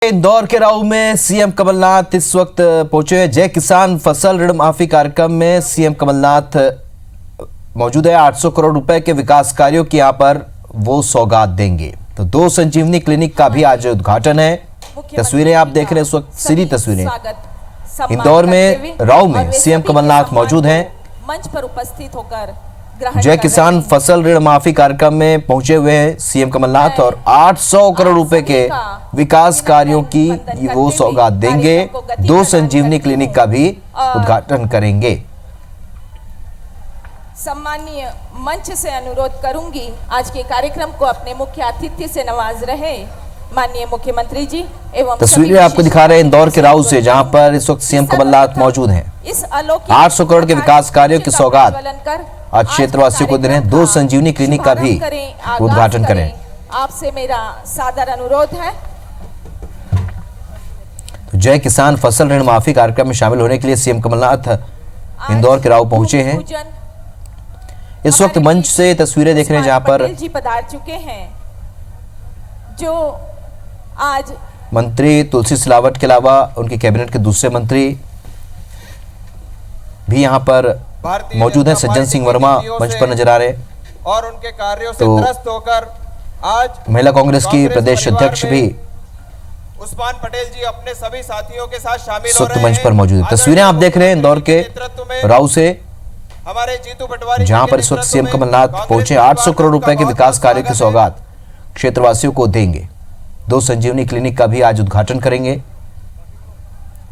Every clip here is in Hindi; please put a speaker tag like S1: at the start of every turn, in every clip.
S1: इंदौर के राऊ में सीएम कमलनाथ इस वक्त पहुंचे हैं। जय किसान फसल ऋण माफी कार्यक्रम में सीएम कमलनाथ मौजूद है। 800 करोड़ रुपए के विकास कार्यों की यहां पर वो सौगात देंगे। तो 2 संजीवनी क्लिनिक का भी आज उद्घाटन है। तस्वीरें आप देख रहे हैं इस वक्त, सीधी तस्वीरें इंदौर में राऊ में सीएम कमलनाथ मौजूद हैं।
S2: मंच पर उपस्थित होकर
S1: जय किसान फसल ऋण माफी कार्यक्रम में पहुंचे हुए हैं सीएम कमलनाथ और 800 करोड़ रुपए के विकास कार्यों की वो सौगात देंगे। 2 संजीवनी क्लिनिक का भी उद्घाटन करेंगे।
S2: सम्मानीय मंच से अनुरोध करूंगी आज के कार्यक्रम को अपने मुख्य अतिथि से नवाज रहे माननीय मुख्यमंत्री जी एवं
S1: तस्वीरें आपको दिखा रहे हैं इंदौर के राऊ से, जहां पर इस वक्त सीएम कमलनाथ मौजूद हैं।
S2: इस अलौकिक
S1: 800 करोड़ के विकास कार्यों की सौगात आज क्षेत्रवासियों को दे रहे हैं। 2 संजीवनी क्लिनिक का भी उद्घाटन करें।
S2: आपसे मेरा सादर अनुरोध है।
S1: तो जय किसान फसल ऋण माफी कार्यक्रम में शामिल होने के लिए सीएम कमलनाथ इंदौर के राऊ पहुंचे हैं। इस वक्त मंच से तस्वीरें देख रहे हैं जहां पर
S2: जी पधार चुके हैं, जो आज
S1: मंत्री तुलसी सिलावट के अलावा उनके कैबिनेट के दूसरे मंत्री भी यहां पर मौजूद हैं। सज्जन सिंह वर्मा मंच पर नजर आ रहे
S3: और उनके कार्यों से त्रस्त होकर आज
S1: महिला कांग्रेस की प्रदेश अध्यक्ष भी
S3: उस्मान पटेल जी अपने सभी साथियों के साथ शामिल
S1: हो रहे हैं। मंच पर मौजूद है। तस्वीरें आप देख रहे हैं इंदौर के राऊ से,
S3: हमारे जीतू पटवारी
S1: जहां पर इस वक्त सीएम कमलनाथ पहुंचे। 800 करोड़ रुपए के विकास कार्यों की सौगात क्षेत्रवासियों को देंगे। 2 संजीवनी क्लिनिक का भी आज उद्घाटन करेंगे।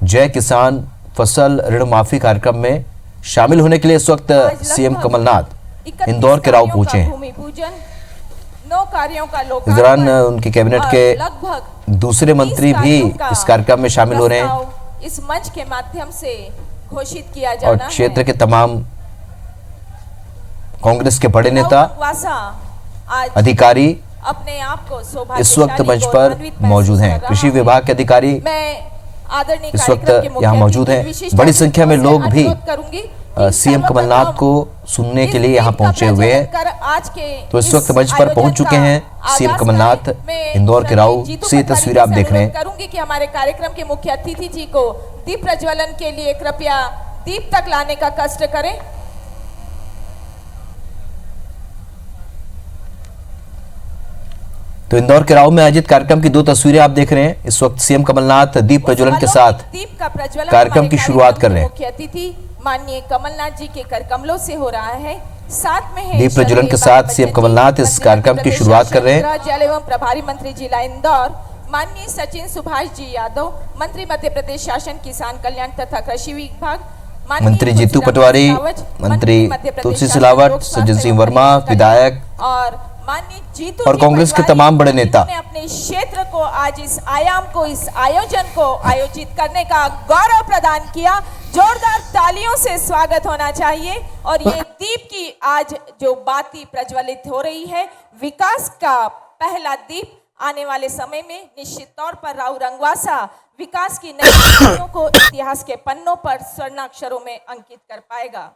S1: जय किसान फसल ऋण माफी कार्यक्रम में शामिल होने के लिए इस वक्त सीएम कमलनाथ इंदौर के राऊ पहुंचे हैं। इस दौरान उनके कैबिनेट के दूसरे मंत्री भी इस कार्यक्रम में शामिल हो रहे हैं।
S2: इस मंच के माध्यम से घोषित किया
S1: और क्षेत्र के तमाम कांग्रेस के बड़े नेता अधिकारी
S2: अपने आप को
S1: इस वक्त मंच पर मौजूद हैं। कृषि विभाग के अधिकारी इस वक्त यहाँ मौजूद हैं। बड़ी संख्या में लोग भी सीएम कमलनाथ को सुनने के लिए यहाँ पहुंचे हुए हैं। तो इस वक्त मंच पर पहुंच चुके हैं सीएम कमलनाथ इंदौर के राऊ से। तस्वीरें आप देख रहे हैं।
S2: करूंगी कि हमारे कार्यक्रम के मुख्य अतिथि जी को दीप प्रज्वलन के लिए कृपया दीप तक लाने का कष्ट करें।
S1: तो इंदौर के राऊ में आयोजित कार्यक्रम की 2 तस्वीरें आप देख रहे हैं। इस वक्त सीएम कमलनाथ दीप प्रज्वलन के साथ कार्यक्रम की शुरुआत कर रहे हैं।
S2: मुख्य अतिथि माननीय कमलनाथ जी के कर कमलों से हो रहा है। साथ में है
S1: दीप प्रज्वलन के साथ सीएम कमलनाथ इस कार्यक्रम की शुरुआत कर रहे हैं।
S2: जल एवं प्रभारी मंत्री जिला इंदौर माननीय सचिन सुभाष जी यादव, मंत्री मध्य प्रदेश शासन किसान कल्याण तथा कृषि विभाग,
S1: मंत्री जीतू पटवारी, मंत्री तुलसी सिलावट, सज्जन सिंह वर्मा विधायक
S2: और माननीय जीतू
S1: और कांग्रेस के तमाम बड़े नेता
S2: ने अपने क्षेत्र को आज इस आयाम को, इस आयोजन को आयोजित करने का गौरव प्रदान किया। जोरदार तालियों से स्वागत होना चाहिए। और ये दीप की आज जो बाती प्रज्वलित हो रही है, विकास का पहला दीप आने वाले समय में निश्चित तौर पर राऊ रंगवासा विकास की नई कहानियों को इतिहास के पन्नों पर स्वर्णाक्षरों में अंकित कर पाएगा।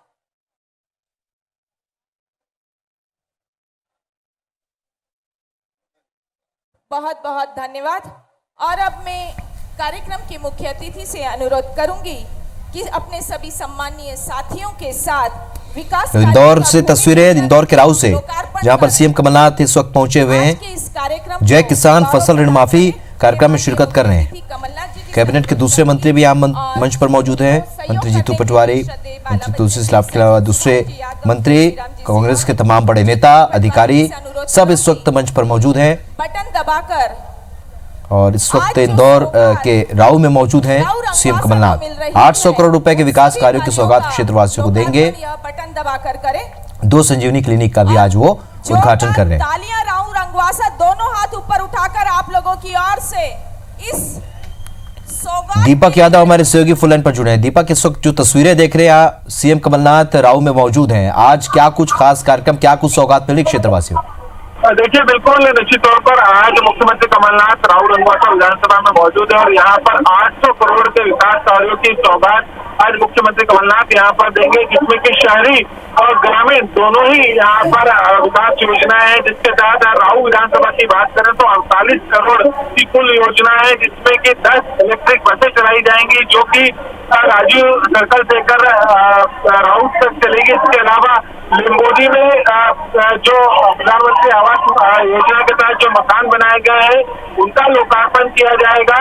S2: बहुत बहुत धन्यवाद। और अब मैं कार्यक्रम के मुख्य अतिथि से अनुरोध करूंगी कि अपने सभी सम्मानीय साथियों के साथ विकास
S1: इंदौर से तस्वीरें इंदौर के राऊ से, जहां पर सीएम कमलनाथ इस वक्त पहुंचे हुए हैं। जय किसान फसल ऋण माफी कार्यक्रम में शिरकत कर रहे हैं। कैबिनेट के दूसरे मंत्री भी यहाँ मंच पर मौजूद हैं। मंत्री जीतू पटवारी, मंत्री तुलसी सिलावट के अलावा दूसरे मंत्री, कांग्रेस के तमाम बड़े नेता अधिकारी सब इस वक्त मंच पर मौजूद हैं।
S2: बटन दबाकर
S1: और इस वक्त इंदौर के राऊ में मौजूद हैं सीएम कमलनाथ। 800 करोड़ रुपए के विकास कार्यों की सौगात क्षेत्रवासियों को देंगे।
S2: बटन दबाकर करें।
S1: 2 संजीवनी क्लिनिक का भी आज वो उद्घाटन कर रहे हैं।
S2: तालियां राऊ रंगवासा दोनों हाथ ऊपर उठाकर आप लोगों की ओर से इस सौगात।
S1: दीपक यादव हमारे सहयोगी फुल लाइन पर जुड़े हैं। दीपक, इस वक्त जो तस्वीरें देख रहे हैं सीएम कमलनाथ राऊ में मौजूद हैं, आज क्या कुछ खास कार्यक्रम, क्या कुछ सौगात मिली क्षेत्रवासियों?
S4: देखिए, बिल्कुल निश्चित तौर पर आज मुख्यमंत्री कमलनाथ राऊ रंगवासा विधानसभा में मौजूद है और यहाँ पर 800 करोड़ के विकास कार्यों की सौगात आज मुख्यमंत्री कमलनाथ यहाँ पर देंगे, जिसमें कि शहरी और ग्रामीण दोनों ही यहाँ पर विकास योजनाएं हैं। जिसके तहत राऊ विधानसभा की बात करें तो 48 करोड़ की कुल योजना है, जिसमें कि 10 इलेक्ट्रिक बसें चलाई जाएंगी, जो कि राजीव सर्कल से लेकर राउत तक चलेगी। इसके अलावा लिंबोदी में जो प्रधानमंत्री आवास योजना के तहत जो मकान बनाए गए हैं उनका लोकार्पण किया जाएगा।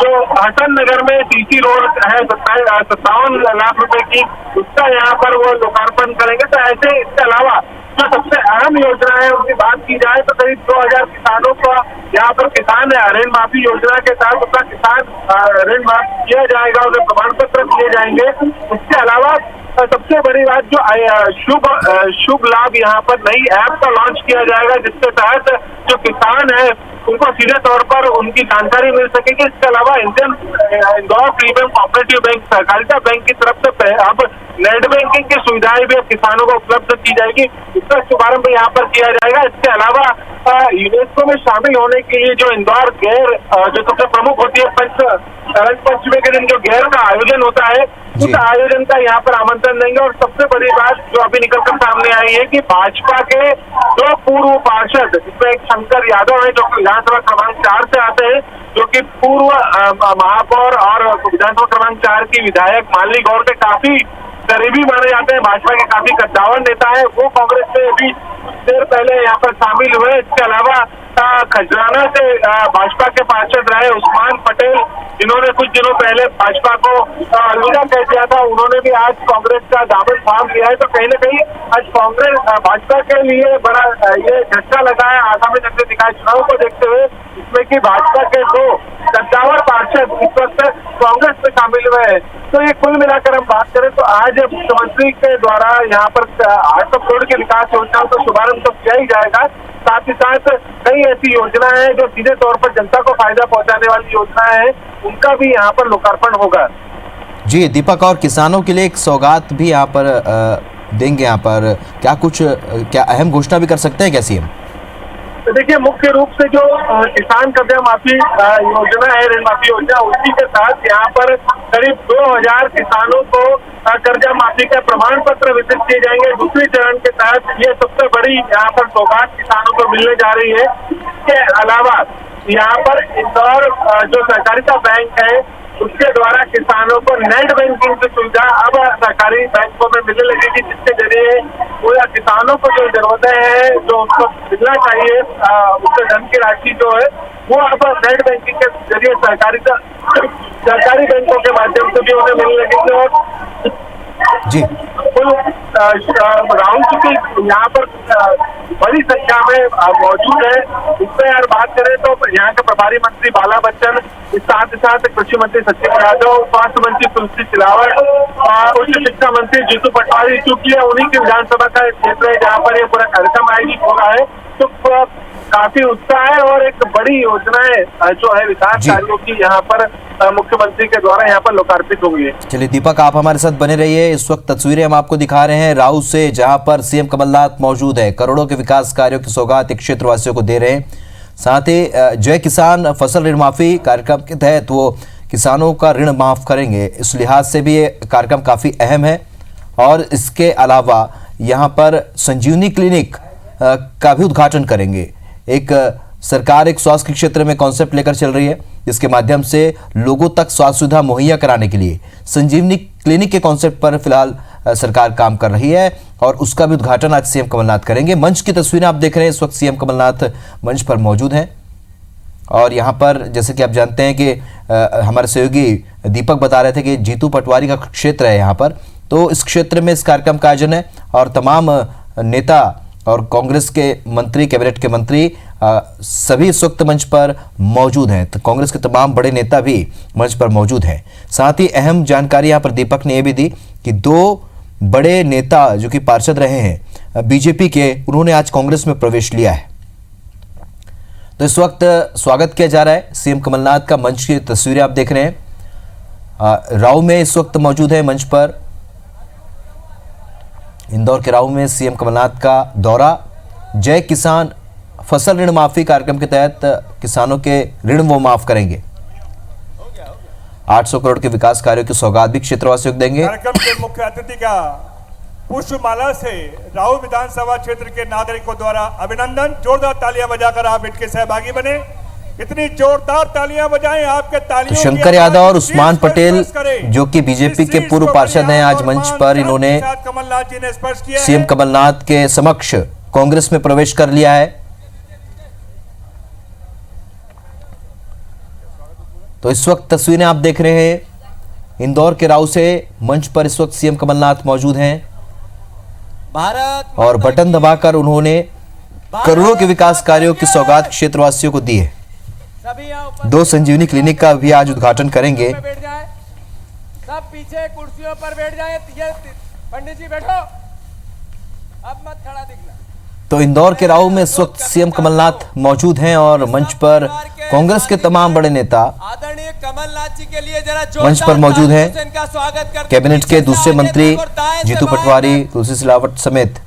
S4: जो हसन नगर में सीसी रोड है 57 लाख रुपए की, उसका यहाँ पर वो लोकार्पण करेंगे। तो ऐसे इसके अलावा जो सबसे अहम योजना है उनकी बात की जाए तो करीब 2000 किसानों को यहाँ पर किसान ऋण माफी योजना के तहत उनका किसान ऋण माफ किया जाएगा, उन्हें प्रमाण पत्र दिए जाएंगे। इसके अलावा सबसे बड़ी बात जो शुभ लाभ यहाँ पर नई ऐप का लॉन्च किया जाएगा, जिसके तहत जो किसान है उनको सीधे तौर पर उनकी जानकारी मिल सकेगी। इसके अलावा इंदौर प्रीमियम कोऑपरेटिव बैंक सहकारिता बैंक की तरफ से अब नेट बैंकिंग की सुविधाएं भी किसानों को उपलब्ध की जाएगी, इसका शुभारंभ यहाँ पर किया जाएगा। इसके अलावा यूनेस्को में शामिल होने के लिए जो इंदौर गैर जो सबसे प्रमुख होती है पंचमी के दिन जो गैर का आयोजन होता है, उस आयोजन का यहाँ पर आमंत्रण देंगे। और सबसे बड़ी बात जो अभी निकलकर सामने आई है कि भाजपा के 2 पूर्व पार्षद, जिसमें एक शंकर यादव है जो विधानसभा क्रमांक 4 से आते हैं, जो कि पूर्व महापौर और विधानसभा क्रमांक 4 की विधायक मालनी गौर के काफी करीबी माने जाते हैं, भाजपा के काफी कद्दावर नेता है, वो कांग्रेस से अभी कुछ देर पहले यहाँ पर शामिल हुए। इसके अलावा खजराना से भाजपा के पार्षद रहे उस्मान पटेल, जिन्होंने कुछ दिनों पहले भाजपा को अलविदा कह दिया था, उन्होंने भी आज कांग्रेस का दामन थाम लिया है। तो कहीं न कहीं आज कांग्रेस भाजपा के लिए बड़ा ये झटका लगा है आगामी नगरीय निकाय चुनाव को देखते हुए, जिसमें कि भाजपा के 2 कद्दावर पार्षद इस वक्त कांग्रेस में शामिल हुए हैं। तो ये कुल मिलाकर हम बात करें तो आज मुख्यमंत्री के द्वारा यहाँ पर 800 करोड़ की विकास योजनाओं का शुभारंभ तो किया ही जाएगा, साथ ही साथ कई ऐसी योजनाएं हैं जो सीधे तौर पर जनता को फायदा पहुंचाने वाली योजनाएं हैं, उनका भी यहाँ पर लोकार्पण होगा।
S1: जी दीपक, और किसानों के लिए एक सौगात भी यहाँ पर देंगे, यहाँ पर क्या अहम घोषणा भी कर सकते हैं क्या सीएम?
S4: तो देखिए, मुख्य रूप से जो किसान कर्जा माफी योजना है, ऋण माफी योजना, उसी के तहत यहाँ पर करीब 2000 किसानों को कर्जा माफी का प्रमाण पत्र वितरित किए जाएंगे। दूसरे चरण के तहत ये सबसे बड़ी यहाँ पर सौगात किसानों को मिलने जा रही है। इसके अलावा यहाँ पर इंदौर जो सहकारिता बैंक है उसके द्वारा किसानों को नेट बैंकिंग की सुविधा अब सरकारी बैंकों में मिलने लगेगी, जिसके जरिए वो या किसानों को जो जरूरतें हैं जो उनको मिलना चाहिए उसके धन की राशि जो है वो अब नेट बैंकिंग के जरिए सरकारी बैंकों के माध्यम से भी उन्हें मिलने लगेंगे। और
S1: जी
S4: कुल राहुल चुकी यहाँ पर बड़ी संख्या में मौजूद है। इसमें यार बात करें तो यहाँ के प्रभारी मंत्री बाला बच्चन, इस साथ ही साथ कृषि मंत्री सचिन यादव, स्वास्थ्य मंत्री तुलसी सिलावट, उच्च शिक्षा मंत्री जीतू पटवारी, चूंकि उन्हीं की विधानसभा का क्षेत्र है जहाँ पर ये पूरा कार्यक्रम आयोजित हो रहा है, तो काफी उत्साह है और एक बड़ी योजनाएं जो है विकास कार्यों की यहाँ पर मुख्यमंत्री के द्वारा यहाँ पर लोकार्पित होंगी।
S1: चलिए दीपक, आप हमारे साथ बने रहिए। इस वक्त तस्वीरें हम आपको दिखा रहे हैं राऊ से, जहां पर सीएम कमलनाथ मौजूद है, करोड़ों के विकास कार्यों की सौगात क्षेत्रवासियों को दे रहे हैं। साथ ही जय किसान फसल ऋण माफी कार्यक्रम के तहत वो किसानों का ऋण माफ करेंगे, इस लिहाज से भी ये कार्यक्रम काफी अहम है। और इसके अलावा यहाँ पर संजीवनी क्लिनिक का भी उद्घाटन करेंगे। एक सरकार एक स्वास्थ्य के क्षेत्र में कॉन्सेप्ट लेकर चल रही है, जिसके माध्यम से लोगों तक स्वास्थ्य सुविधा मुहैया कराने के लिए संजीवनी क्लिनिक के कॉन्सेप्ट पर फिलहाल सरकार काम कर रही है और उसका भी उद्घाटन आज सीएम कमलनाथ करेंगे। मंच की तस्वीरें आप देख रहे हैं, इस वक्त सीएम कमलनाथ मंच पर मौजूद हैं। और यहाँ पर जैसे कि आप जानते हैं कि हमारे सहयोगी दीपक बता रहे थे कि जीतू पटवारी का क्षेत्र है यहाँ पर, तो इस क्षेत्र में इस कार्यक्रम का आयोजन है और तमाम नेता और कांग्रेस के मंत्री, कैबिनेट के मंत्री सभी इस वक्त मंच पर मौजूद हैं। तो कांग्रेस के तमाम बड़े नेता भी मंच पर मौजूद हैं। साथ ही अहम जानकारी यहाँ पर दीपक ने यह भी दी कि 2 बड़े नेता जो कि पार्षद रहे हैं बीजेपी के, उन्होंने आज कांग्रेस में प्रवेश लिया है। तो इस वक्त स्वागत किया जा रहा है सीएम कमलनाथ का। मंच की तस्वीरें आप देख रहे हैं, राऊ में इस वक्त मौजूद है मंच पर। इंदौर के राऊ में सीएम कमलनाथ का दौरा। जय किसान फसल ऋण माफी कार्यक्रम के तहत किसानों के ऋण वो माफ करेंगे। 800 करोड़ के विकास कार्यों की सौगात भी क्षेत्रवासियों को देंगे।
S5: कार्यक्रम के मुख्य अतिथि का पुष्पमाला से राऊ विधानसभा क्षेत्र के नागरिकों द्वारा अभिनंदन। जोरदार तालियां बजाकर आप इनके सहभागी बने। इतनी जोरदार तालियां बजाएं आपके तालियों
S1: तो
S5: की
S1: शंकर
S5: आवाज
S1: यादव और
S5: इस
S1: उस्मान
S5: चीज को
S1: पटेल
S5: स्पर्श करे।
S1: जो कि बीजेपी
S5: इस
S1: के
S5: चीज
S1: पूर्व
S5: को
S1: पार्षद हैं, आज
S5: और
S1: मंच
S5: मान
S1: पर इन्होंने
S5: के साथ कमलनाथ जी ने स्पर्श किया है।
S1: सीएम कमलनाथ के समक्ष कांग्रेस में प्रवेश कर लिया है। तो इस वक्त तस्वीरें आप देख रहे हैं इंदौर के राऊ से। मंच पर इस वक्त सीएम कमलनाथ मौजूद हैं
S6: भारत
S1: और बटन दबाकर उन्होंने करोड़ों के विकास कार्यों की सौगात क्षेत्रवासियों को दी है।
S6: सभी यहाँ ऊपर
S1: 2 संजीवनी क्लिनिक का भी आज उद्घाटन करेंगे।
S6: पे बैठ जाए, सब पीछे कुर्सियों पर बैठ जाए। ये पंडित जी बैठो, अब मत खड़ा दिखना।
S1: तो इंदौर के राऊ में इस वक्त सीएम कमलनाथ मौजूद हैं और मंच पर कांग्रेस के तमाम बड़े नेता
S6: आदरणीय कमलनाथ जी के लिए जरा
S1: मंच पर मौजूद हैं।
S6: जोरदार इनका स्वागत करते हैं।
S1: कैबिनेट के
S6: पीछे से
S1: दूसरे
S6: आगे
S1: मंत्री
S6: तक और दाएं से
S1: जीतू
S6: बाएं
S1: पटवारी,
S6: तक।
S1: तुलसी सिलावट समेत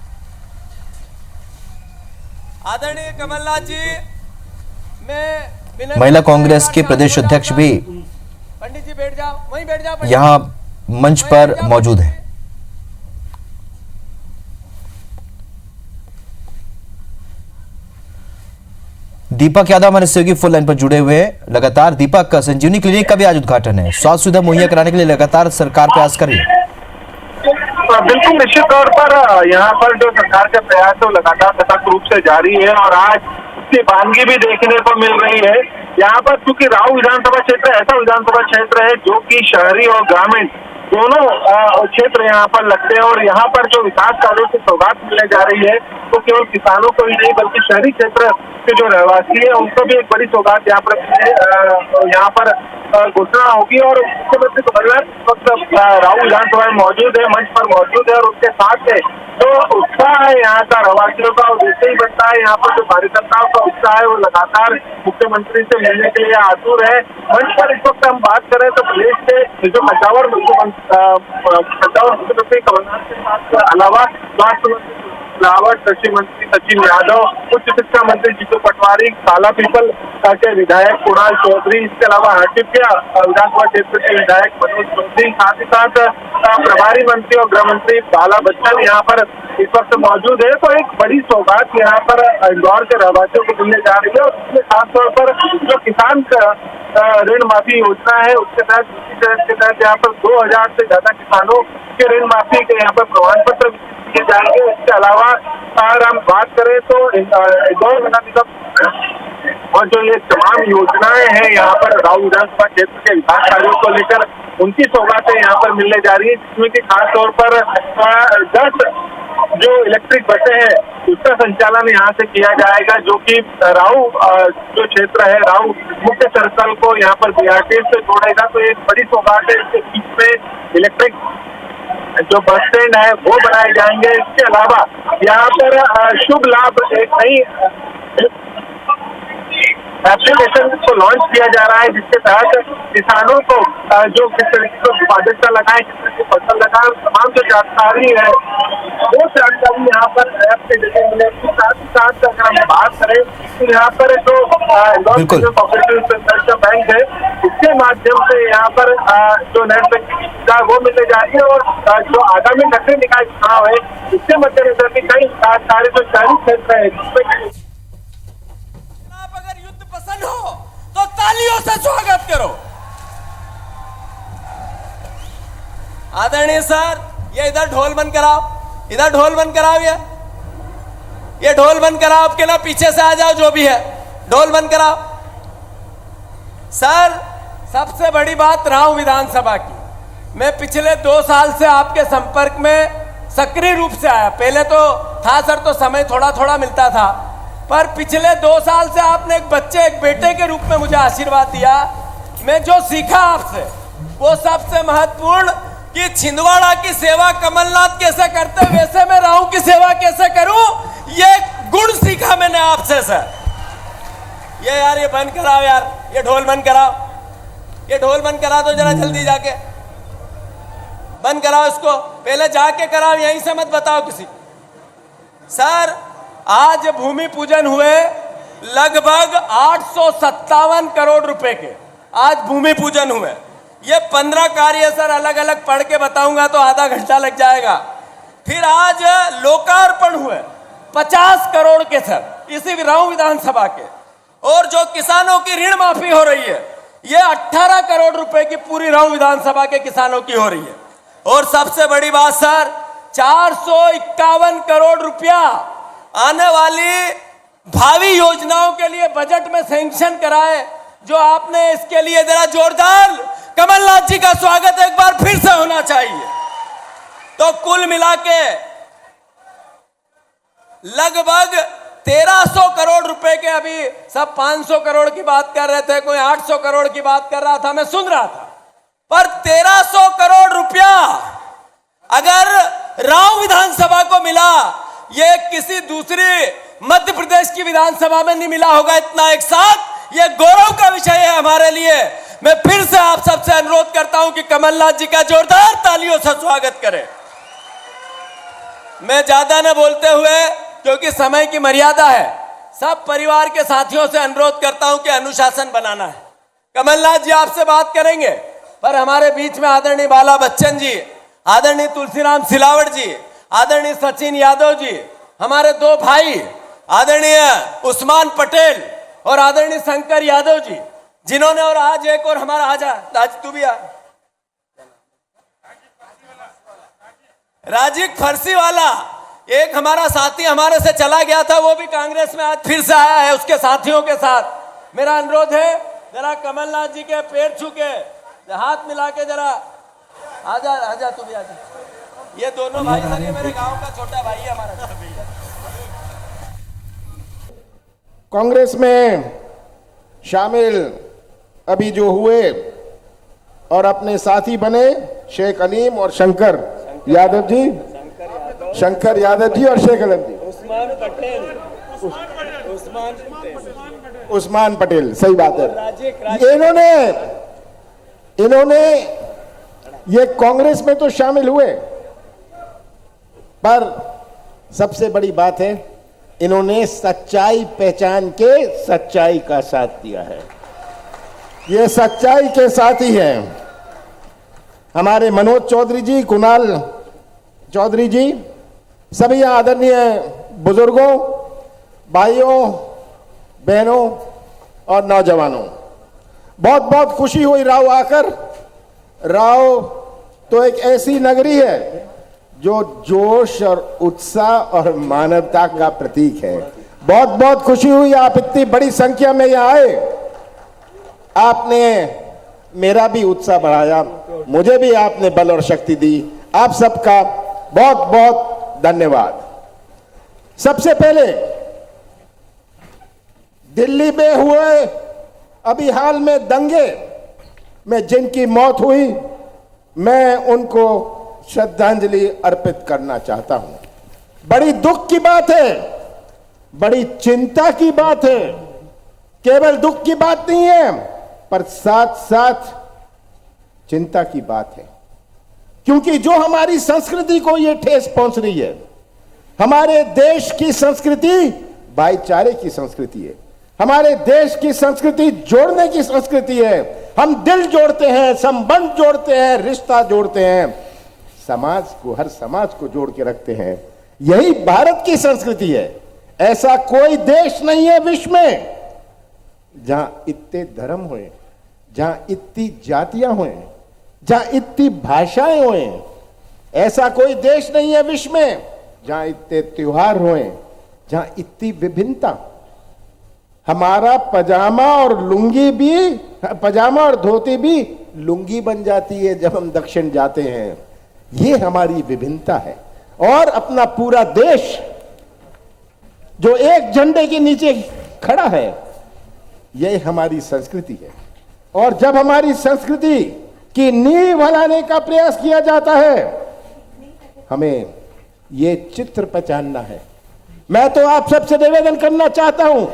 S6: आदरणीय कमलनाथ जी मैं विनय
S1: महिला
S6: करता हूं,
S1: कांग्रेस के
S6: एक बार
S1: प्रदेश
S6: शांत हो
S1: अध्यक्ष
S6: जाओ।
S1: भी
S6: पंडित जी बैठ जाओ, वहीं बैठ जाओ। पंडित
S1: यहां मंच
S6: जी,
S1: पर
S6: वहीं बैठ जाओ,
S1: मौजूद
S6: पंडित
S1: हैं।
S6: जी।
S1: दीपक यादव हमारे सहयोगी फुल लाइन पर जुड़े हुए हैं लगातार। दीपक, संजीवनी क्लिनिक का भी आज उद्घाटन है। स्वास्थ्य सुविधा मुहैया कराने के लिए लगातार सरकार प्रयास कर रही है।
S4: बिल्कुल निश्चित तौर पर यहाँ पर जो सरकार के प्रयास है वो लगातार सतत रूप से जारी है और आज उसकी वानगी भी देखने को मिल रही है। यहाँ पर चूंकि राऊ विधानसभा क्षेत्र ऐसा विधानसभा क्षेत्र है जो कि शहरी और ग्रामीण दोनों क्षेत्र यहाँ पर लगते हैं और यहाँ पर जो विकास कार्यों की सौगात मिलने जा रही है तो केवल किसानों को ही नहीं बल्कि शहरी क्षेत्र के जो रहवासी है उनको भी एक बड़ी सौगात यहाँ पर घोषणा होगी। और मुख्यमंत्री कमलनाथ इस वक्त राऊ विधानसभा में मौजूद है, मंच पर मौजूद है और उसके साथ है जो उत्साह है यहाँ का रहवासियों का, वैसे ही बनता है। यहाँ पर जो कार्यकर्ताओं का उत्साह है वो लगातार मुख्यमंत्री से मिलने के लिए आतुर है। मंच पर इस वक्त हम बात करें तो प्रदेश के जो पेशावर मुख्यमंत्री कमलनाथ के साथ अलावा स्वास्थ्य मंत्री रावत, कृषि मंत्री सचिन यादव, उच्च शिक्षा मंत्री जीतू पटवारी, काला पीपल के विधायक कुणाल चौधरी, इसके अलावा हरसिद्धि विधानसभा क्षेत्र के विधायक मनोज चौधरी, साथ ही साथ प्रभारी मंत्री और गृह मंत्री बाला बच्चन यहाँ पर इस वक्त मौजूद है। तो एक बड़ी सौगात यहाँ पर इंदौर के रहवासियों को मिलने जा रही है और इसमें खासतौर पर जो किसान ऋण माफी योजना है उसके तहत यहाँ पर 2000 से ज्यादा किसानों के ऋण माफी के यहाँ पर प्रमाण पत्र किए जाएंगे। इसके अलावा अगर हम बात करें तो इंदौर नगर निगम और जो ये तमाम योजनाएं हैं यहाँ पर राऊ विधानसभा क्षेत्र के विकास कार्यों को लेकर उनकी सौगातें यहाँ पर मिलने जा रही है, जिसमें कि खासतौर पर 10 जो इलेक्ट्रिक बसें हैं उसका संचालन यहाँ से किया जाएगा जो कि राऊ जो क्षेत्र है राऊ मुख्य सर्कल को यहाँ पर बीआरटीएस से जोड़ेगा। तो एक बड़ी सौगात है। इसके बीच में इलेक्ट्रिक जो बस स्टैंड है वो बनाए जाएंगे। इसके अलावा यहाँ पर शुभ लाभ एक नई एप्लीकेशन को लॉन्च किया जा रहा है जिसके तहत किसानों को जो किस तरीके से बाध्यता लगाए, किस तरह की फसल लगाए, तमाम जो जानकारी है वो जानकारी यहाँ पर ऐप के जरिए मिलेगी। साथ ही साथ अगर हम बात करें तो यहाँ पर जो कोऑपरेटिव सेंटर बैंक है उसके माध्यम से यहाँ पर जो नेट बैंकिंग का वो मिलने जा रही है और जो आगामी नगरीय निकाय चुनाव है उसके मद्देनजर भी कई विकास कार्य जो शहरी क्षेत्र है जिसमें
S6: अगर युद्ध पसंद हो तो तालियों से स्वागत करो। आदरणीय सर, ये इधर ढोल बंद कराओ, इधर ढोल बंद कराओ। ये ढोल बंद कराओ, आपके ना पीछे से आ जाओ, जो भी है ढोल बंद कराओ। सर, सबसे बड़ी बात राऊ विधानसभा की, मैं पिछले 2 साल से आपके संपर्क में सक्रिय रूप से आया। पहले तो था सर, तो समय थोड़ा थोड़ा मिलता था, पर पिछले 2 साल से आपने एक बच्चे, एक बेटे के रूप में मुझे आशीर्वाद दिया। मैं जो सीखा आपसे वो सबसे महत्वपूर्ण कि छिंदवाड़ा की सेवा कमलनाथ कैसे करते वैसे मैं राऊ की सेवा कैसे करूं, ये गुण सीखा मैंने आपसे सर। ये यार ये बंद कराओ यार, ये ढोल बंद कराओ, ये ढोल बंद करा दो जरा जल्दी जाके, बंद कराओ इसको, पहले जाके कराओ, यहीं से मत बताओ किसी। सर, आज भूमि पूजन हुए लगभग 857 करोड़ रुपए के आज भूमि पूजन हुए। ये 15 कार्य सर अलग अलग पढ़ के बताऊंगा तो आधा घंटा लग जाएगा। फिर आज लोकार्पण हुए 50 करोड़ के सर इसी राऊ विधानसभा के, और जो किसानों की ऋण माफी हो रही है ये 18 करोड़ रुपए की पूरी राऊ विधानसभा के किसानों की हो रही है। और सबसे बड़ी बात सर 451 करोड़ रुपया आने वाली भावी योजनाओं के लिए बजट में सैंक्शन कराए, जो आपने इसके लिए जरा जोरदार कमलनाथ जी का स्वागत एक बार फिर से होना चाहिए। तो कुल मिला के लगभग 1300 करोड़ रुपए के, अभी सब 500 करोड़ की बात कर रहे थे, कोई 800 करोड़ की बात कर रहा था, मैं सुन रहा था, पर 1300 करोड़ रुपया अगर राव विधानसभा को मिला, ये किसी दूसरी मध्य प्रदेश की विधानसभा में नहीं मिला होगा इतना एक साथ। ये गौरव का विषय है हमारे लिए। मैं फिर से आप सबसे अनुरोध करता हूं कि कमलनाथ जी का जोरदार तालियों से स्वागत करें। मैं ज्यादा न बोलते हुए, क्योंकि समय की मर्यादा है, सब परिवार के साथियों से अनुरोध करता हूं कि अनुशासन बनाना है। कमलनाथ जी आपसे बात करेंगे, पर हमारे बीच में आदरणीय बाला बच्चन जी, आदरणीय तुलसीराम सिलावट जी, आदरणीय सचिन यादव जी, हमारे दो भाई आदरणीय उस्मान पटेल और आदरणीय शंकर यादव जी, जिन्होंने, और आज एक और हमारा, आज तू भी आ, राजीव फरसी वाला एक हमारा साथी हमारे से चला गया था, वो भी कांग्रेस में आज फिर से आया है उसके साथियों के साथ। मेरा अनुरोध है जरा कमलनाथ जी के पैर छू के हाथ मिला के जरा आजा, आजा तू भी आजा। ये दोनों भाई सर, ये मेरे गांव का छोटा भाई है हमारा।
S7: कांग्रेस में शामिल अभी जो हुए और अपने साथी बने शेख अलीम और शंकर यादव जी, शंकर यादव जी और शेख अलीम जी, उस्मान पटेल, सही बात है। इन्होंने ये कांग्रेस में तो शामिल हुए, पर सबसे बड़ी बात है इन्होंने सच्चाई पहचान के सच्चाई का साथ दिया है। ये सच्चाई के साथी हैं हमारे मनोज चौधरी जी, कुणाल चौधरी जी, सभी आदरणीय बुजुर्गों, भाइयों, बहनों और नौजवानों, बहुत बहुत खुशी हुई राव आकर। राव तो एक ऐसी नगरी है जो जोश और उत्साह और मानवता का प्रतीक है। बहुत बहुत खुशी हुई आप इतनी बड़ी संख्या में यहाँ आए। आपने मेरा भी उत्साह बढ़ाया, मुझे भी आपने बल और शक्ति दी। आप सबका बहुत बहुत धन्यवाद। सबसे पहले दिल्ली में हुए अभी हाल में दंगे में जिनकी मौत हुई, मैं उनको श्रद्धांजलि अर्पित करना चाहता हूं। बड़ी दुख की बात है, बड़ी चिंता की बात है, केवल दुख की बात नहीं है पर साथ साथ चिंता की बात है, क्योंकि जो हमारी संस्कृति को ये ठेस पहुंच रही है, हमारे देश की संस्कृति भाईचारे की संस्कृति है, हमारे देश की संस्कृति जोड़ने की संस्कृति है। हम दिल जोड़ते हैं, संबंध जोड़ते हैं, रिश्ता जोड़ते हैं, समाज को, हर समाज को जोड़ के रखते हैं। यही भारत की संस्कृति है। ऐसा कोई देश नहीं है विश्व में जहां इतने धर्म हुए, जहां इतनी जातियां हुए, जहां इतनी भाषाएं हुए। ऐसा कोई देश नहीं है विश्व में जहां इतने त्योहार हुए, जहां इतनी विभिन्नता। हमारा पजामा और लुंगी भी, पजामा और धोती भी लुंगी बन जाती है जब हम दक्षिण जाते हैं। ये हमारी विभिन्नता है। और अपना पूरा देश जो एक झंडे के नीचे खड़ा है, यह हमारी संस्कृति है। और जब हमारी संस्कृति की नींव हिलाने का प्रयास किया जाता है, हमें ये चित्र पहचानना है। मैं तो आप सबसे निवेदन करना चाहता हूं,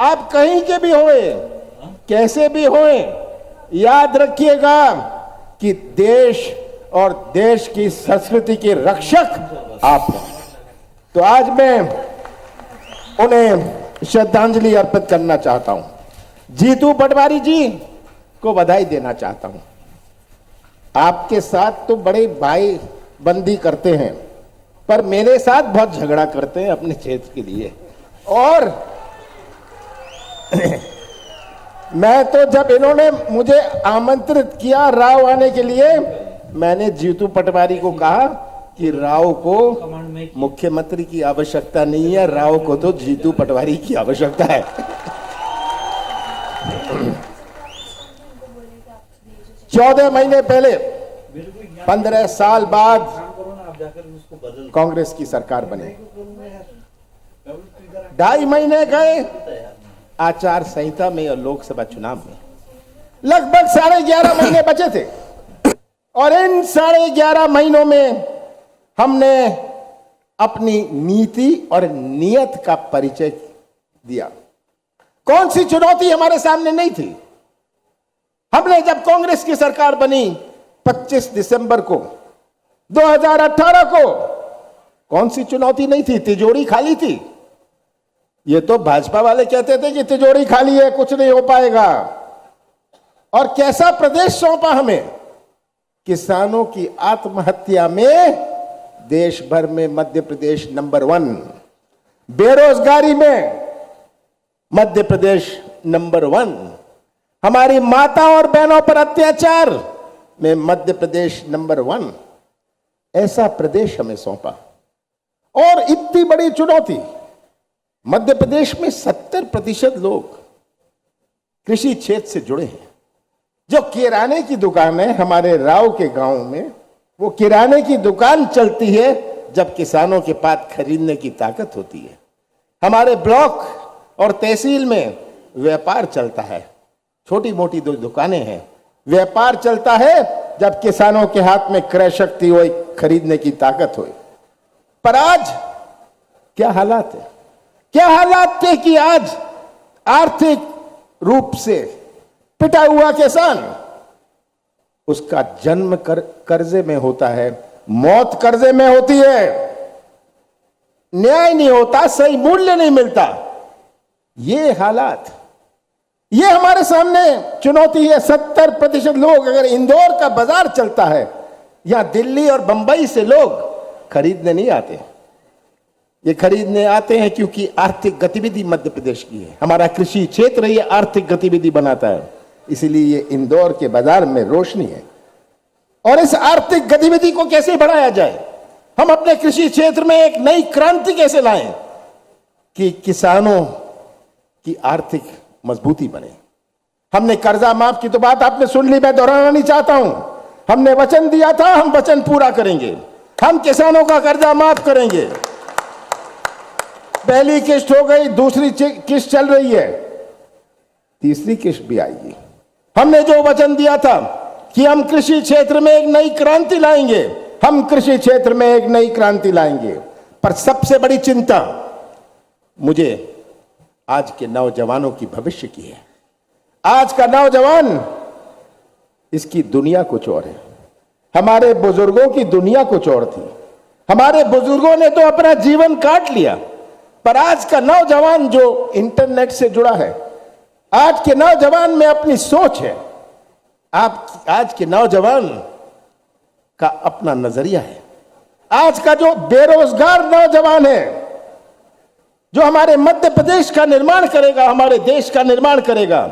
S7: आप कहीं के भी होए, कैसे भी होए, याद रखिएगा कि देश और देश की संस्कृति के रक्षक आप हैं। तो आज मैं उन्हें श्रद्धांजलि अर्पित करना चाहता हूं। जीतू पटवारी जी को बधाई देना चाहता हूं। आपके साथ तो बड़े भाई बंदी करते हैं, पर मेरे साथ बहुत झगड़ा करते हैं अपने क्षेत्र के लिए। और मैं तो जब इन्होंने मुझे आमंत्रित किया राव आने के लिए, मैंने जीतू पटवारी को कहा कि राव को मुख्यमंत्री की आवश्यकता नहीं है, राव को तो जीतू पटवारी की आवश्यकता है। 14 महीने पहले 15 साल बाद कांग्रेस की सरकार बनी। 2.5 महीने गए आचार संहिता में और लोकसभा चुनाव में, लगभग 11.5 महीने बचे थे। और इन 11.5 महीनों में हमने अपनी नीति और नियत का परिचय दिया। कौन सी चुनौती हमारे सामने नहीं थी? हमने जब कांग्रेस की सरकार बनी 25 दिसंबर को 2018 को, कौन सी चुनौती नहीं थी? तिजोरी खाली थी। ये तो भाजपा वाले कहते थे कि तिजोरी खाली है, कुछ नहीं हो पाएगा। और कैसा प्रदेश सौंपा हमें? किसानों की आत्महत्या में देश भर में मध्य प्रदेश नंबर 1, बेरोजगारी में मध्य प्रदेश नंबर 1, हमारी माता और बहनों पर अत्याचार में मध्य प्रदेश नंबर 1। ऐसा प्रदेश हमें सौंपा। और इतनी बड़ी चुनौती, मध्य प्रदेश में 70% लोग कृषि क्षेत्र से जुड़े हैं। जो किराने की दुकान है हमारे राव के गांव में, वो किराने की दुकान चलती है जब किसानों के पास खरीदने की ताकत होती है। हमारे ब्लॉक और तहसील में व्यापार चलता है, छोटी मोटी 2 दुकानें हैं। व्यापार चलता है जब किसानों के हाथ में क्रय शक्ति हो, खरीदने की ताकत हो। पर आज क्या हालात है? क्या हालात थे कि आज आर्थिक रूप से पिटा हुआ किसान, उसका जन्म कर्जे में होता है, मौत कर्जे में होती है, न्याय नहीं होता, सही मूल्य नहीं मिलता। ये हालात, ये हमारे सामने चुनौती है। 70% लोग, अगर इंदौर का बाजार चलता है, या दिल्ली और बंबई से लोग खरीदने नहीं आते। ये खरीदने आते हैं क्योंकि आर्थिक गतिविधि मध्य प्रदेश की है। हमारा कृषि क्षेत्र ये आर्थिक गतिविधि बनाता है, इसीलिए ये इंदौर के बाजार में रोशनी है। और इस आर्थिक गतिविधि को कैसे बढ़ाया जाए? हम अपने कृषि क्षेत्र में एक नई क्रांति कैसे लाएं कि किसानों की आर्थिक मजबूती बने? हमने कर्जा माफ की तो बात आपने सुन ली, मैं दोहराना नहीं चाहता हूं। हमने वचन दिया था, हम वचन पूरा करेंगे। हम किसानों का कर्जा माफ करेंगे। पहली किस्त हो गई, दूसरी किस्त चल रही है, तीसरी किस्त भी आएगी। हमने जो वचन दिया था कि हम कृषि क्षेत्र में एक नई क्रांति लाएंगे, हम कृषि क्षेत्र में एक नई क्रांति लाएंगे। पर सबसे बड़ी चिंता मुझे आज के नौजवानों की भविष्य की है। आज का नौजवान, इसकी दुनिया कुछ और है। हमारे बुजुर्गों की दुनिया कुछ और थी। हमारे बुजुर्गों ने तो अपना जीवन काट लिया, पर आज का नौजवान जो इंटरनेट से जुड़ा है, आज के नौजवान में अपनी सोच है। आज के नौजवान का अपना नजरिया है। आज का जो बेरोजगार नौजवान है, जो हमारे मध्य प्रदेश का निर्माण करेगा, हमारे देश का निर्माण करेगा,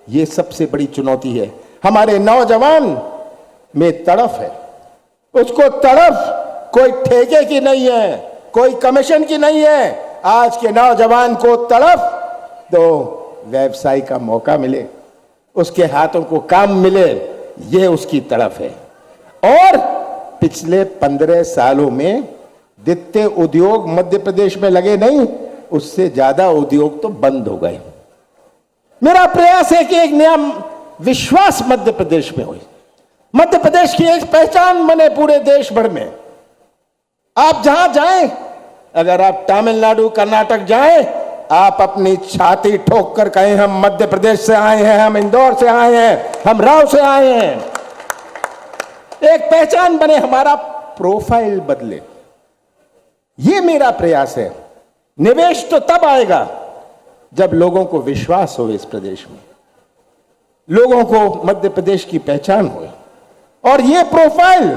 S7: ये सबसे बड़ी चुनौती है। हमारे नौजवान में तड़फ है। उसको तड़फ कोई ठेके की नहीं है, कोई कमीशन की नहीं है। आज के नौजवान को तड़फ तो व्यवसाय का मौका मिले, उसके हाथों को काम मिले, ये उसकी तड़फ है। और पिछले 15 सालों में जितने उद्योग मध्य प्रदेश में लगे नहीं, उससे ज्यादा उद्योग तो बंद हो गए। मेरा प्रयास है कि एक नया विश्वास मध्य प्रदेश में हो, मध्य प्रदेश की एक पहचान बने पूरे देश भर में। आप जहां जाएं, अगर आप तमिलनाडु कर्नाटक जाएं, आप अपनी छाती ठोक कर कहें हम मध्य प्रदेश से आए हैं, हम इंदौर से आए हैं, हम राव से आए हैं। एक पहचान बने, हमारा प्रोफाइल बदले, ये मेरा प्रयास है। निवेश तो तब आएगा जब लोगों को विश्वास हो इस प्रदेश में, लोगों को मध्य प्रदेश की पहचान हो। और ये प्रोफाइल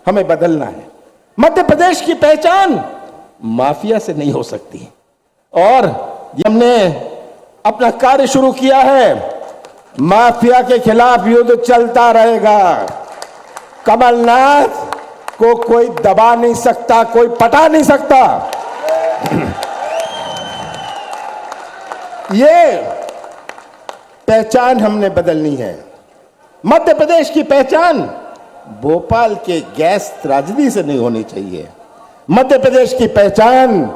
S7: हमें बदलना है। मध्य प्रदेश की पहचान माफिया से नहीं हो सकती और हमने अपना कार्य शुरू किया है। माफिया के खिलाफ युद्ध चलता रहेगा। कमलनाथ को कोई दबा नहीं सकता, कोई पटा नहीं सकता। ये पहचान हमने बदलनी है। मध्य प्रदेश की पहचान भोपाल के गैस त्रासदी से नहीं होनी चाहिए। मध्य प्रदेश की पहचान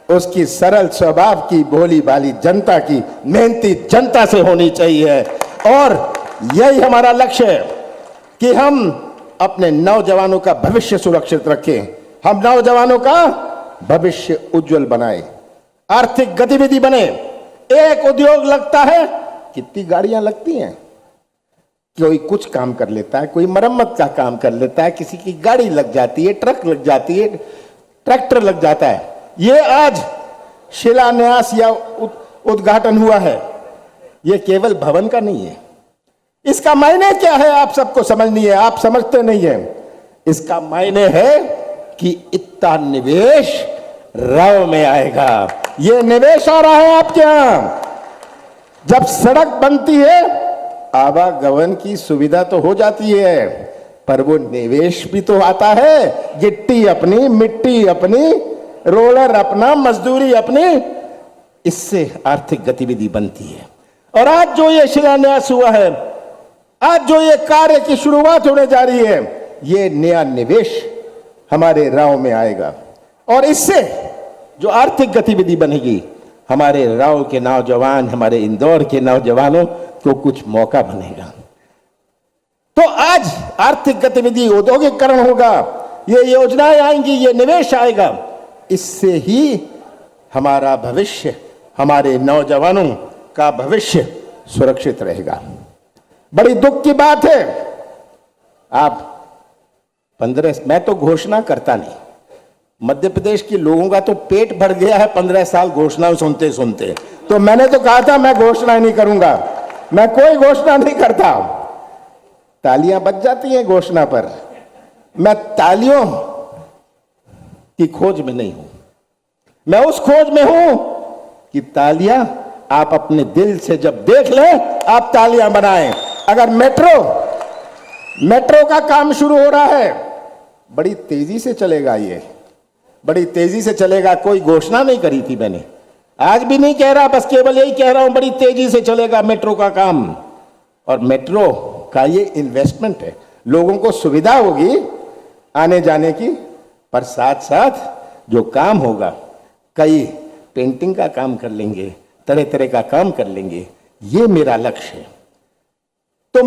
S7: उसकी सरल स्वभाव की, भोली भाली जनता की, मेहनती जनता से होनी चाहिए। और यही हमारा लक्ष्य है कि हम अपने नौजवानों का भविष्य सुरक्षित रखें, हम नौजवानों का भविष्य उज्जवल बनाएं, आर्थिक गतिविधि बने। एक उद्योग लगता है, कितनी गाड़ियां लगती हैं, कोई कुछ काम कर लेता है, कोई मरम्मत का काम कर लेता है, किसी की गाड़ी लग जाती है, ट्रक लग जाती है, ट्रैक्टर लग जाता है। ये आज शिलान्यास या उद्घाटन हुआ है, ये केवल भवन का नहीं है। इसका मायने क्या है आप सबको समझनी है, आप समझते नहीं है। इसका मायने है कि इतना निवेश राव में आएगा। ये निवेश आ रहा है आपके यहां। जब सड़क बनती है, आवागमन की सुविधा तो हो जाती है, पर वो निवेश भी तो आता है। गिट्टी अपनी, मिट्टी अपनी, रोलर अपना, मजदूरी अपनी, इससे आर्थिक गतिविधि बनती है। और आज जो ये शिलान्यास हुआ है, आज जो ये कार्य की शुरुआत होने जा रही है, ये नया निवेश हमारे राव में आएगा और इससे जो आर्थिक गतिविधि बनेगी, हमारे राव के नौजवान, हमारे इंदौर के नौजवानों को कुछ मौका बनेगा। तो आज आर्थिक गतिविधि, औद्योगिकरण होगा, ये योजनाएं आएंगी, ये निवेश आएगा। इससे ही हमारा भविष्य, हमारे नौजवानों का भविष्य सुरक्षित रहेगा। बड़ी दुख की बात है, आप 15, मैं तो घोषणा करता नहीं, मध्य प्रदेश के लोगों का तो पेट भर गया है 15 साल घोषणा सुनते सुनते। तो मैंने तो कहा था मैं घोषणा नहीं करूंगा, मैं कोई घोषणा नहीं करता। तालियां बज जाती हैं घोषणा पर, मैं तालियों की खोज में नहीं हूं। मैं उस खोज में हूं कि तालियां आप अपने दिल से जब देख लें, आप तालियां बनाएं। अगर मेट्रो का काम शुरू हो रहा है, बड़ी तेजी से चलेगा, ये बड़ी तेजी से चलेगा। कोई घोषणा नहीं करी थी मैंने, आज भी नहीं कह रहा, बस केवल यही कह रहा हूं, बड़ी तेजी से चलेगा मेट्रो का काम। और मेट्रो का ये इन्वेस्टमेंट है, लोगों को सुविधा होगी आने जाने की, पर साथ साथ जो काम होगा, कई पेंटिंग का काम कर लेंगे, तरह तरह का काम कर लेंगे। ये मेरा लक्ष्य है। तो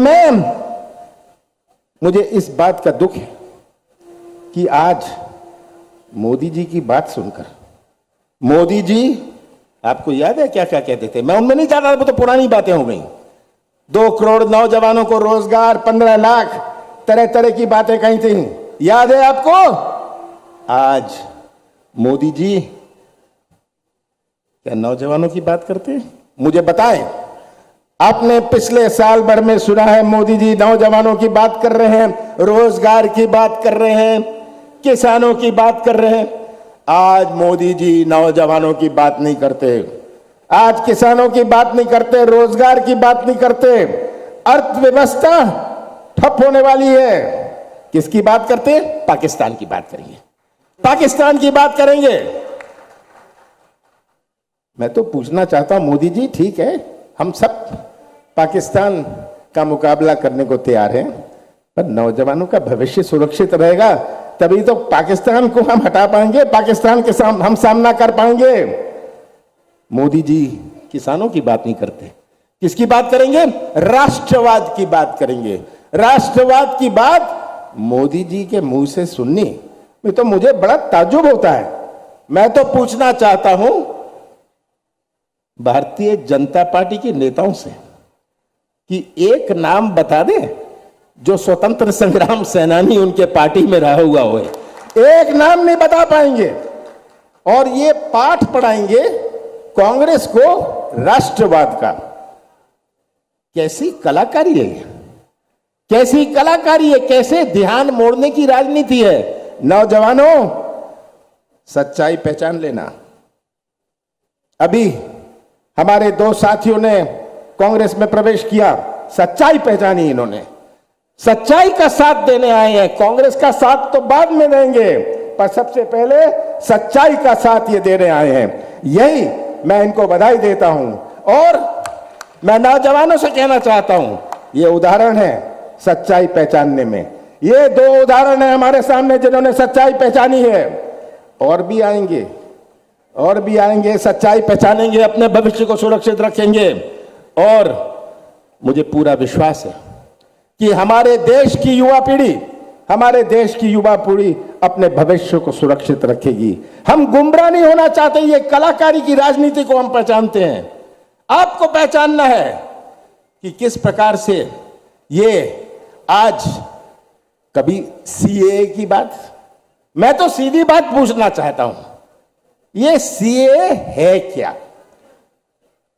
S7: मुझे इस बात का दुख है कि आज मोदी जी की बात सुनकर, मोदी जी आपको याद है क्या क्या कहते थे, मैं उनमें नहीं जाता, वो तो पुरानी बातें हो गई। 2 करोड़ नौजवानों को रोजगार, 15 लाख, तरह तरह की बातें कही थी, याद है आपको? आज मोदी जी क्या नौजवानों की बात करते हैं? मुझे बताएं, आपने पिछले साल भर में सुना है मोदी जी नौजवानों की बात कर रहे हैं, रोजगार की बात कर रहे हैं, किसानों की बात कर रहे हैं? आज मोदी जी नौजवानों की बात नहीं करते, आज किसानों की बात नहीं करते, रोजगार की बात नहीं करते। अर्थव्यवस्था ठप होने वाली है। किसकी बात करते? पाकिस्तान की बात करेंगे, पाकिस्तान की बात करेंगे। मैं तो पूछना चाहता हूं मोदी जी, ठीक है हम सब पाकिस्तान का मुकाबला करने को तैयार हैं, पर नौजवानों का भविष्य सुरक्षित रहेगा तभी तो पाकिस्तान को हम हटा पाएंगे, पाकिस्तान के हम सामना कर पाएंगे। मोदी जी किसानों की बात नहीं करते, किसकी बात करेंगे? राष्ट्रवाद की बात करेंगे। राष्ट्रवाद की बात मोदी जी के मुंह से सुननी में तो मुझे बड़ा ताज्जुब होता है। मैं तो पूछना चाहता हूं भारतीय जनता पार्टी के नेताओं से कि एक नाम बता दें जो स्वतंत्र संग्राम सेनानी उनके पार्टी में रहा हुआ हो। एक नाम नहीं बता पाएंगे और ये पाठ पढ़ाएंगे कांग्रेस को राष्ट्रवाद का। कैसी कलाकारी है ये, कैसी कलाकारी है, कैसे ध्यान मोड़ने की राजनीति है। नौजवानों, सच्चाई पहचान लेना। अभी हमारे दो साथियों ने कांग्रेस में प्रवेश किया, सच्चाई पहचानी इन्होंने, सच्चाई का साथ देने आए हैं। कांग्रेस का साथ तो बाद में देंगे, पर सबसे पहले सच्चाई का साथ ये देने आए हैं। यही मैं इनको बधाई देता हूं। और मैं नौजवानों से कहना चाहता हूं, ये उदाहरण है सच्चाई पहचानने में। ये दो उदाहरण है हमारे सामने जिन्होंने सच्चाई पहचानी है। और भी आएंगे, और भी आएंगे, सच्चाई पहचानेंगे, अपने भविष्य को सुरक्षित रखेंगे। और मुझे पूरा विश्वास है कि हमारे देश की युवा पीढ़ी, हमारे देश की युवा पीढ़ी अपने भविष्य को सुरक्षित रखेगी। हम गुमराह नहीं होना चाहते। ये कलाकारी की राजनीति को हम पहचानते हैं। आपको पहचानना है कि किस प्रकार से ये आज, कभी सीए की बात, मैं तो सीधी बात पूछना चाहता हूं, ये सीए है क्या?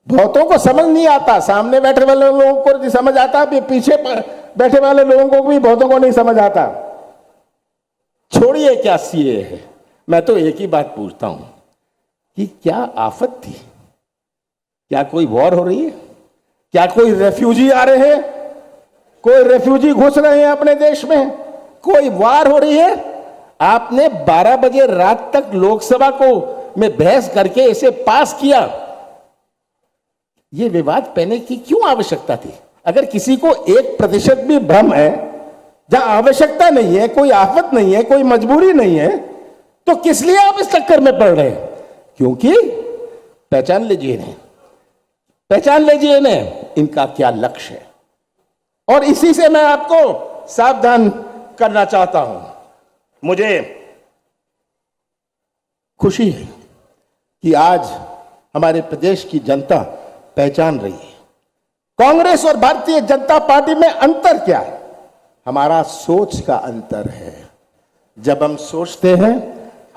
S7: बहुतों को समझ नहीं आता, सामने बैठे वाले लोगों को नहीं समझ आता, पीछे बैठे वाले लोगों को भी बहुतों को नहीं समझ आता। छोड़िए क्या सीए है, मैं तो एक ही बात पूछता हूं कि क्या आफत थी? क्या कोई वॉर हो रही है? क्या कोई रेफ्यूजी आ रहे हैं? कोई रेफ्यूजी घुस रहे हैं अपने देश में? कोई वार हो रही है? आपने 12 बजे रात तक लोकसभा को में बहस करके इसे पास किया। यह विवाद पैने की क्यों आवश्यकता थी? अगर किसी को 1% भी भ्रम है, जहां आवश्यकता नहीं है, कोई आफत नहीं है, कोई मजबूरी नहीं है, तो किस लिए आप इस चक्कर में पड़ रहे हैं? क्योंकि पहचान लीजिए इन्हें, पहचान लीजिए इन्हें, इनका क्या लक्ष्य है। और इसी से मैं आपको सावधान करना चाहता हूं। मुझे खुशी है कि आज हमारे प्रदेश की जनता पहचान रही है। कांग्रेस और भारतीय जनता पार्टी में अंतर क्या है? हमारा सोच का अंतर है। जब हम सोचते हैं,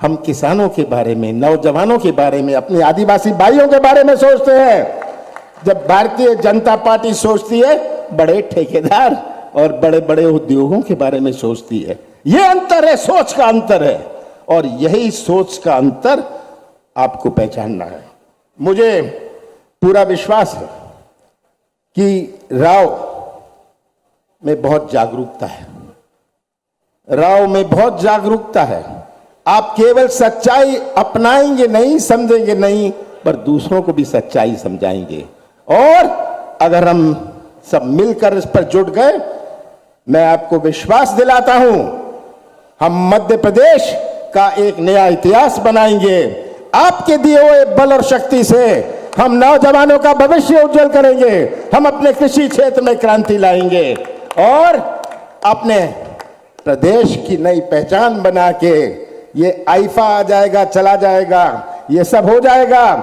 S7: हम किसानों के बारे में, नौजवानों के बारे में, अपने आदिवासी भाइयों के बारे में सोचते हैं। जब भारतीय जनता पार्टी सोचती है, बड़े ठेकेदार और बड़े बड़े उद्योगों के बारे में सोचती है। यह अंतर है, सोच का अंतर है। और यही सोच का अंतर आपको पहचानना है। मुझे पूरा विश्वास है कि राव में बहुत जागरूकता है, राव में बहुत जागरूकता है। आप केवल सच्चाई अपनाएंगे नहीं, समझेंगे नहीं, पर दूसरों को भी सच्चाई समझाएंगे। और अगर हम सब मिलकर इस पर जुट गए, मैं आपको विश्वास दिलाता हूं, हम मध्य प्रदेश का एक नया इतिहास बनाएंगे। आपके दिए हुए बल और शक्ति से हम नौजवानों का भविष्य उज्जवल करेंगे। हम अपने कृषि क्षेत्र में क्रांति लाएंगे और अपने प्रदेश की नई पहचान बना के, ये आईफा आ जाएगा, चला जाएगा, ये सब हो जाएगा,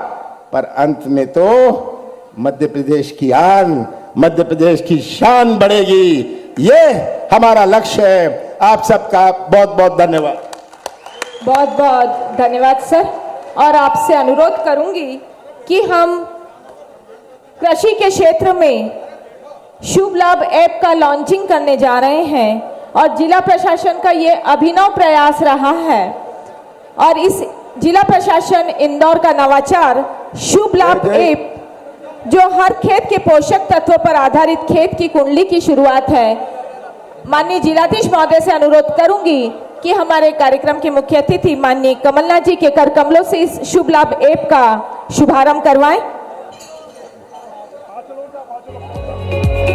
S7: पर अंत में तो मध्य प्रदेश की आन, मध्य प्रदेश की शान बढ़ेगी। ये हमारा लक्ष्य है। आप सबका बहुत बहुत धन्यवाद।
S2: बहुत बहुत धन्यवाद सर। और आपसे अनुरोध करूंगी कि हम कृषि के क्षेत्र में शुभ लाभ ऐप का लॉन्चिंग करने जा रहे हैं और जिला प्रशासन का ये अभिनव प्रयास रहा है। और इस जिला प्रशासन इंदौर का नवाचार शुभ लाभ ऐप, जो हर खेत के पोषक तत्वों पर आधारित खेत की कुंडली की शुरुआत है। माननीय जिलाधीश महोदय से अनुरोध करूंगी कि हमारे कार्यक्रम के मुख्य अतिथि माननीय कमलनाथ जी के कर कमलों से इस शुभ लाभ ऐप का शुभारंभ करवाएं।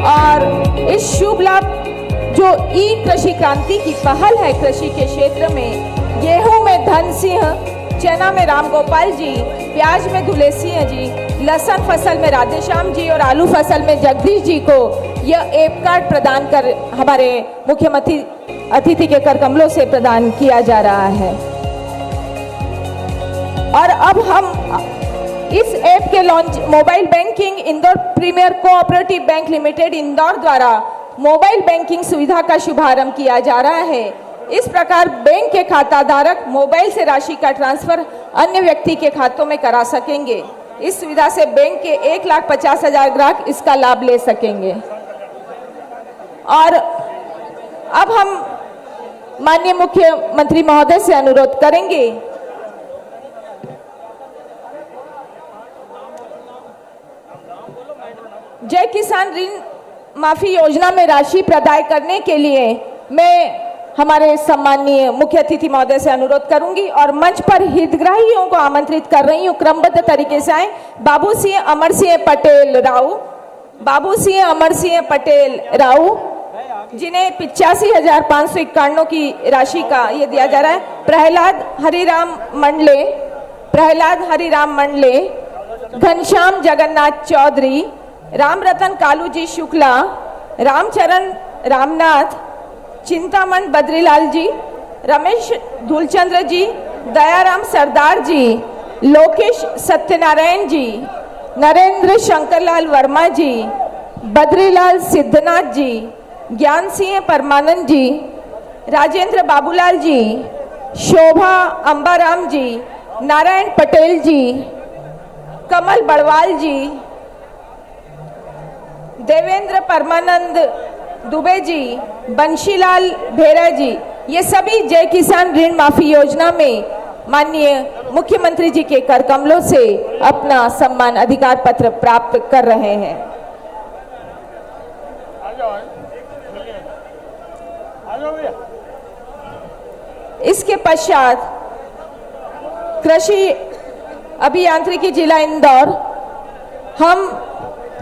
S2: और इस शुभ लाभ जो ई कृषि क्रांति की पहल है कृषि के क्षेत्र में, गेहूं में धन सिंह, चना में रामगोपाल जी, प्याज में धुले सिंह जी, लहसुन फसल में राधेश्याम जी और आलू फसल में जगदीश जी को यह ऐप कार्ड प्रदान कर हमारे मुख्यमंत्री अतिथि के कर कमलों से प्रदान किया जा रहा है। और अब हम इस ऐप के launch, mobile banking Indore premier cooperative bank limited Indore द्वारा मोबाइल बैंकिंग सुविधा का शुभारंभ किया जा रहा है। इस प्रकार बैंक के खाता धारक मोबाइल से राशि का ट्रांसफर अन्य व्यक्ति के खातों में करा सकेंगे। इस सुविधा से बैंक के 1,50,000 ग्राहक इसका लाभ ले सकेंगे। और अब हम माननीय मुख्यमंत्री महोदय से अनुरोध करेंगे जय किसान ऋण माफी योजना में राशि प्रदान करने के लिए मैं हमारे सम्माननीय मुख्य अतिथि महोदय से अनुरोध करूंगी और मंच पर हितग्राहियों को आमंत्रित कर रही हूं, क्रमबद्ध तरीके से आए। बाबू सिंह अमर सिंह पटेल राव, बाबू सिंह अमर सिंह पटेल राव, जिन्हें 85,551 की राशि का ये दिया जा रहा है। प्रहलाद हरिराम मंडले, घनश्याम जगन्नाथ चौधरी, राम रतन कालू जी शुक्ला, रामचरण रामनाथ, चिंतामण बद्रीलाल जी, रमेश धूलचंद्र जी, दयाराम सरदार जी, लोकेश सत्यनारायण जी, नरेंद्र शंकरलाल वर्मा जी, बद्रीलाल सिद्धनाथ जी, ज्ञान सिंह परमानंद जी, राजेंद्र बाबूलाल जी, शोभा अंबाराम जी, नारायण पटेल जी, कमल बड़वाल जी, देवेंद्र परमानंद दुबे जी, बंशीलाल भेरा जी, ये सभी जय किसान ऋण माफी योजना में माननीय मुख्यमंत्री जी के कर कमलों से अपना सम्मान अधिकार पत्र प्राप्त कर रहे हैं। इसके पश्चात कृषि अभियांत्रिकी जिला इंदौर हम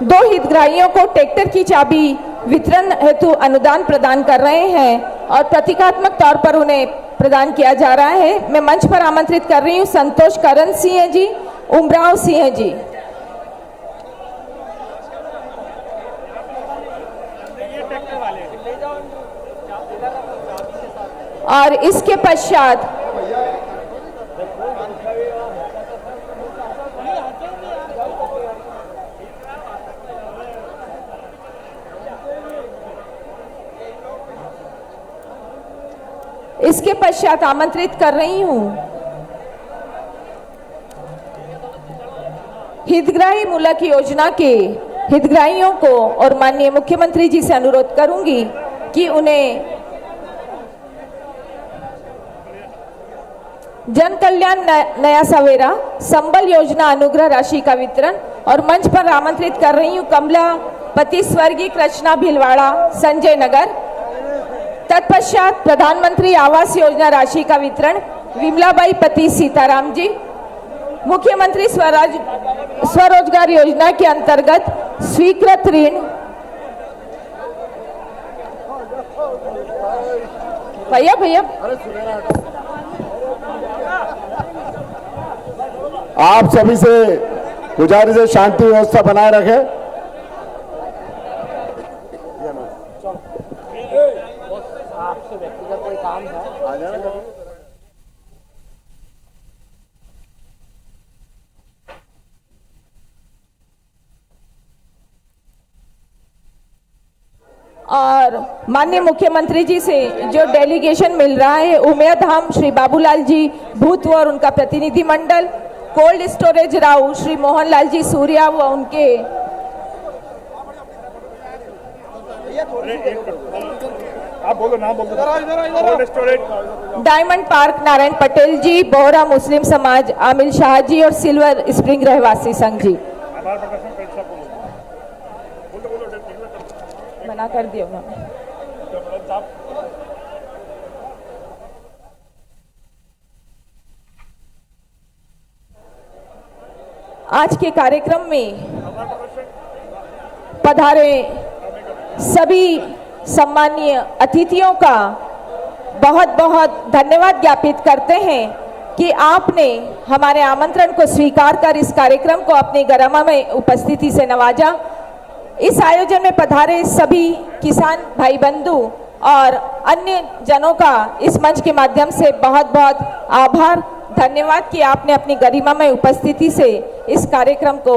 S2: 2 हितग्राहियों को ट्रैक्टर की चाबी वितरण हेतु अनुदान प्रदान कर रहे हैं और प्रतीकात्मक तौर पर उन्हें प्रदान किया जा रहा है। मैं मंच पर आमंत्रित कर रही हूं संतोष करण सिंह जी, उमराव सिंह जी। और इसके पश्चात आमंत्रित कर रही हूं हितग्राही मूलक योजना के हितग्राहियों को और माननीय मुख्यमंत्री जी से अनुरोध करूंगी कि उन्हें जन कल्याण नया सवेरा संबल योजना अनुग्रह राशि का वितरण और मंच पर आमंत्रित कर रही हूं कमलापति स्वर्गीय कृष्णा भिलवाड़ा, संजय नगर। तत्पश्चात प्रधानमंत्री आवास योजना राशि का वितरण विमलाबाई पति सीताराम जी। मुख्यमंत्री स्वरोजगार योजना के अंतर्गत स्वीकृत ऋण भैया
S7: आप सभी से गुजारिश है शांति व्यवस्था बनाए रखें।
S2: और माननीय मुख्यमंत्री जी से जो डेलीगेशन मिल रहा है उमेदधाम श्री बाबूलाल जी भूतव और उनका प्रतिनिधि मंडल, कोल्ड स्टोरेज राव श्री मोहनलाल जी सूर्या व उनके
S5: आप बोलो नाम बोलो। Cold storage
S2: diamond park Narayan Patel ji, Bohra मुस्लिम समाज आमिल शाह जी और सिल्वर स्प्रिंग रहवासी संघ जी। मना कर दिया उन्होंने। आज के कार्यक्रम में पधारे सभी सम्मानीय अतिथियों का बहुत बहुत धन्यवाद ज्ञापित करते हैं कि आपने हमारे आमंत्रण को स्वीकार कर इस कार्यक्रम को अपनी गरिमामय उपस्थिति से नवाजा। इस आयोजन में पधारे सभी किसान भाई बंधु और अन्य जनों का इस मंच के माध्यम से बहुत बहुत आभार, धन्यवाद कि आपने अपनी गरिमामय उपस्थिति से इस कार्यक्रम को